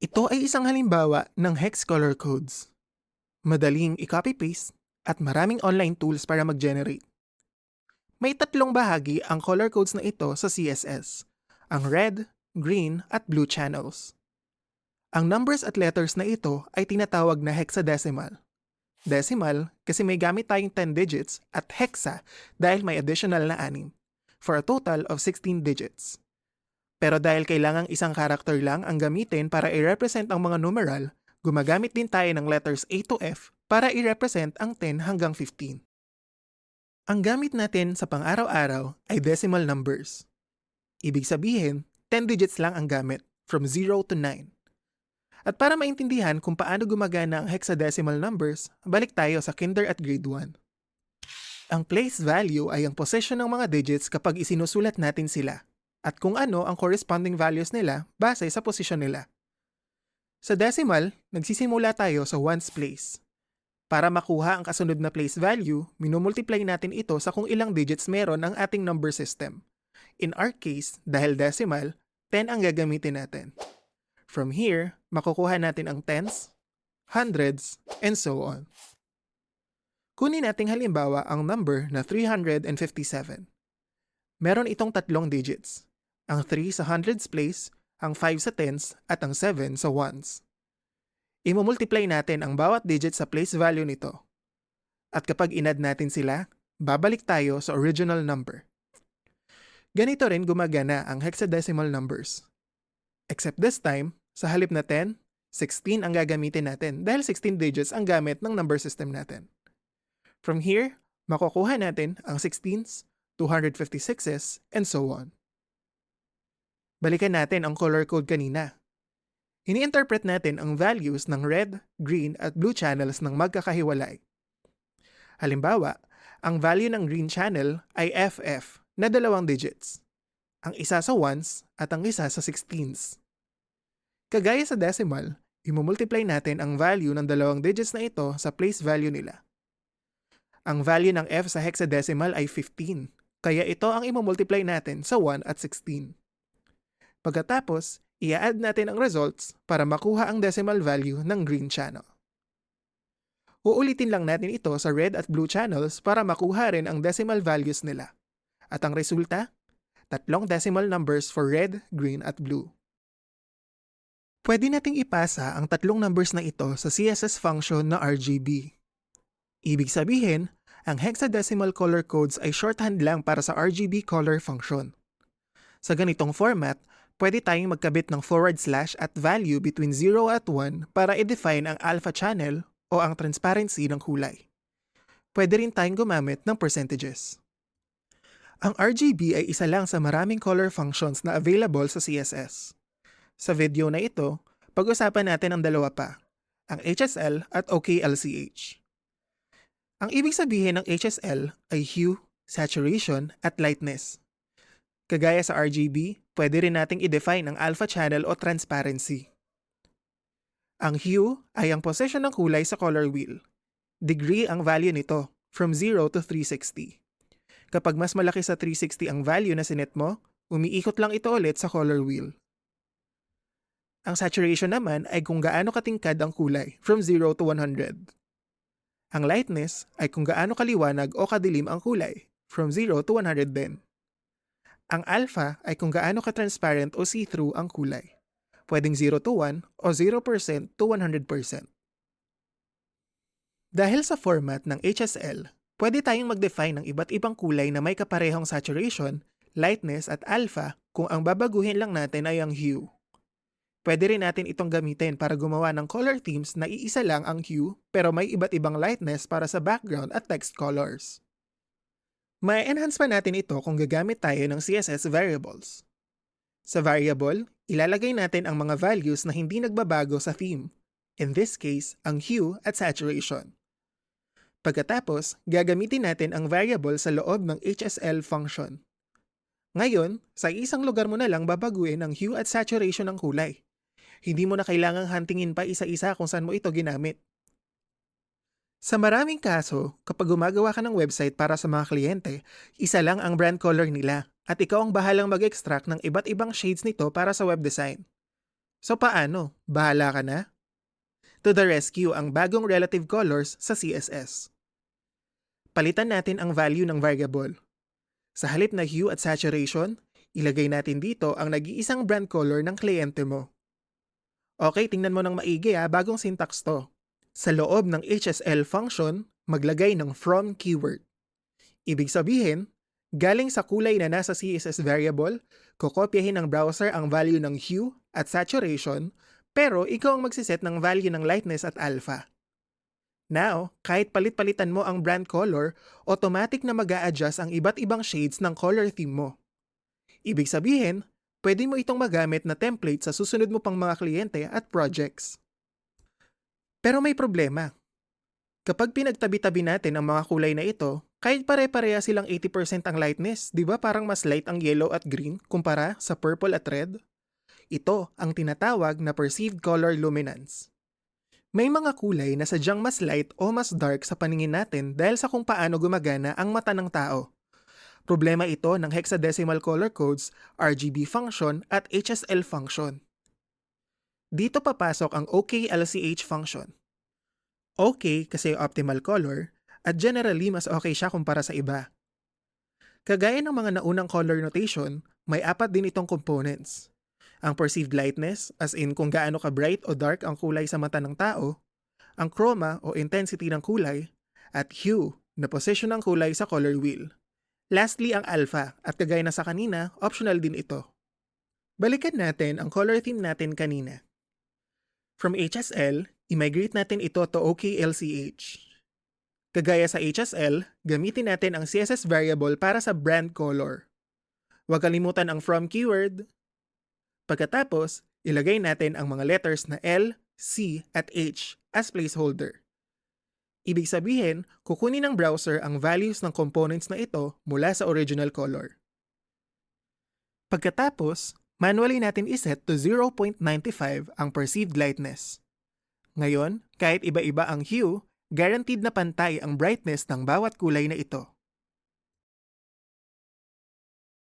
Ito ay isang halimbawa ng hex color codes. Madaling i-copy-paste at maraming online tools para mag-generate. May tatlong bahagi ang color codes na ito sa CSS. Ang red, green at blue channels. Ang numbers at letters na ito ay tinatawag na hexadecimal. Decimal kasi may gamit tayong 10 digits at hexa dahil may additional na 6 for a total of 16 digits. Pero dahil kailangang isang character lang ang gamitin para i-represent ang mga numeral, gumagamit din tayo ng letters A to F para i-represent ang 10 hanggang 15. Ang gamit natin sa pang-araw-araw ay decimal numbers. Ibig sabihin, 10 digits lang ang gamit, from 0 to 9. At para maintindihan kung paano gumagana ang hexadecimal numbers, balik tayo sa kinder at grade 1. Ang place value ay ang position ng mga digits kapag isinusulat natin sila, at kung ano ang corresponding values nila base sa posisyon nila. Sa decimal, nagsisimula tayo sa ones place. Para makuha ang kasunod na place value, minumultiply natin ito sa kung ilang digits meron ang ating number system. In our case, dahil decimal, 10 ang gagamitin natin. From here, makukuha natin ang tens, hundreds, and so on. Kunin nating halimbawa ang number na 357. Meron itong tatlong digits. Ang 3 sa hundreds place, ang 5 sa tens, at ang 7 sa ones. Imumultiply natin ang bawat digit sa place value nito. At kapag inad natin sila, babalik tayo sa original number. Ganito rin gumagana ang hexadecimal numbers. Except this time, sa halip na 10, 16 ang gagamitin natin dahil 16 digits ang gamit ng number system natin. From here, makukuha natin ang 16s, 256s, and so on. Balikan natin ang color code kanina. Ini-interpret natin ang values ng red, green, at blue channels ng magkakahiwalay. Halimbawa, ang value ng green channel ay FF na 2 digits. Ang isa sa ones at ang isa sa 16s. Kagaya sa decimal, imumultiply natin ang value ng 2 digits na ito sa place value nila. Ang value ng F sa hexadecimal ay 15, kaya ito ang imumultiply natin sa 1 at 16. Pagkatapos, i-add natin ang results para makuha ang decimal value ng green channel. Uulitin lang natin ito sa red at blue channels para makuha rin ang decimal values nila. At ang resulta? 3 decimal numbers for red, green at blue. Pwede nating ipasa ang 3 numbers na ito sa CSS function na RGB. Ibig sabihin, ang hexadecimal color codes ay shorthand lang para sa RGB color function. Sa ganitong format, pwede tayong magkabit ng forward slash at value between 0 at 1 para i-define ang alpha channel o ang transparency ng kulay. Pwede rin tayong gumamit ng percentages. Ang RGB ay isa lang sa maraming color functions na available sa CSS. Sa video na ito, pag-usapan natin ang dalawa pa, ang HSL at OKLCH. Ang ibig sabihin ng HSL ay hue, saturation, at lightness. Kagaya sa RGB, pwede rin nating i-define ang alpha channel o transparency. Ang hue ay ang position ng kulay sa color wheel. Degree ang value nito, from 0 to 360. Kapag mas malaki sa 360 ang value na sinet mo, umiikot lang ito ulit sa color wheel. Ang saturation naman ay kung gaano katingkad ang kulay, from 0 to 100. Ang lightness ay kung gaano kaliwanag o kadilim ang kulay, from 0 to 100 din. Ang alpha ay kung gaano ka-transparent o see-through ang kulay. Pwedeng 0 to 1 o 0% to 100%. Dahil sa format ng HSL, pwede tayong mag-define ng iba't ibang kulay na may kaparehong saturation, lightness at alpha kung ang babaguhin lang natin ay ang hue. Pwede rin natin itong gamitin para gumawa ng color themes na iisa lang ang hue pero may iba't ibang lightness para sa background at text colors. Ma-enhance pa natin ito kung gagamit tayo ng CSS variables. Sa variable, ilalagay natin ang mga values na hindi nagbabago sa theme. In this case, ang hue at saturation. Pagkatapos, gagamitin natin ang variable sa loob ng HSL function. Ngayon, sa isang lugar mo na lang babaguhin ang hue at saturation ng kulay. Hindi mo na kailangang huntingin pa isa-isa kung saan mo ito ginamit. Sa maraming kaso, kapag gumagawa ka ng website para sa mga kliyente, isa lang ang brand color nila at ikaw ang bahalang mag-extract ng iba't ibang shades nito para sa web design. So paano? Bahala ka na? To the rescue ang bagong relative colors sa CSS. Palitan natin ang value ng variable. Sa halip na hue at saturation, ilagay natin dito ang nag-iisang brand color ng kliyente mo. Okay, tingnan mo ng maigi bagong syntax to. Sa loob ng HSL function, maglagay ng from keyword. Ibig sabihin, galing sa kulay na nasa CSS variable, kokopyahin ng browser ang value ng hue at saturation, pero ikaw ang magsiset ng value ng lightness at alpha. Now, kahit palit-palitan mo ang brand color, automatic na mag-a-adjust ang iba't ibang shades ng color theme mo. Ibig sabihin, pwede mo itong magamit na template sa susunod mo pang mga kliyente at projects. Pero may problema. Kapag pinagtabi-tabi natin ang mga kulay na ito, kahit pare-pareha silang 80% ang lightness, di ba parang mas light ang yellow at green kumpara sa purple at red? Ito ang tinatawag na perceived color luminance. May mga kulay na sadyang mas light o mas dark sa paningin natin dahil sa kung paano gumagana ang mata ng tao. Problema ito ng hexadecimal color codes, RGB function at HSL function. Dito papasok ang OKLCH function. OK kasi optimal color at generally mas okay siya kumpara sa iba. Kagaya ng mga naunang color notation, may 4 din itong components. Ang perceived lightness, as in kung gaano ka bright o dark ang kulay sa mata ng tao, ang chroma o intensity ng kulay, at hue na position ng kulay sa color wheel. Lastly, ang alpha at kagaya na sa kanina, optional din ito. Balikan natin ang color theme natin kanina. From HSL, i-migrate natin ito to OKLCH. Kagaya sa HSL, gamitin natin ang CSS variable para sa brand color. Huwag kalimutan ang from keyword. Pagkatapos, ilagay natin ang mga letters na L, C, at H as placeholder. Ibig sabihin, kukunin ng browser ang values ng components na ito mula sa original color. Pagkatapos, manually natin iset to 0.95 ang perceived lightness. Ngayon, kahit iba-iba ang hue, guaranteed na pantay ang brightness ng bawat kulay na ito.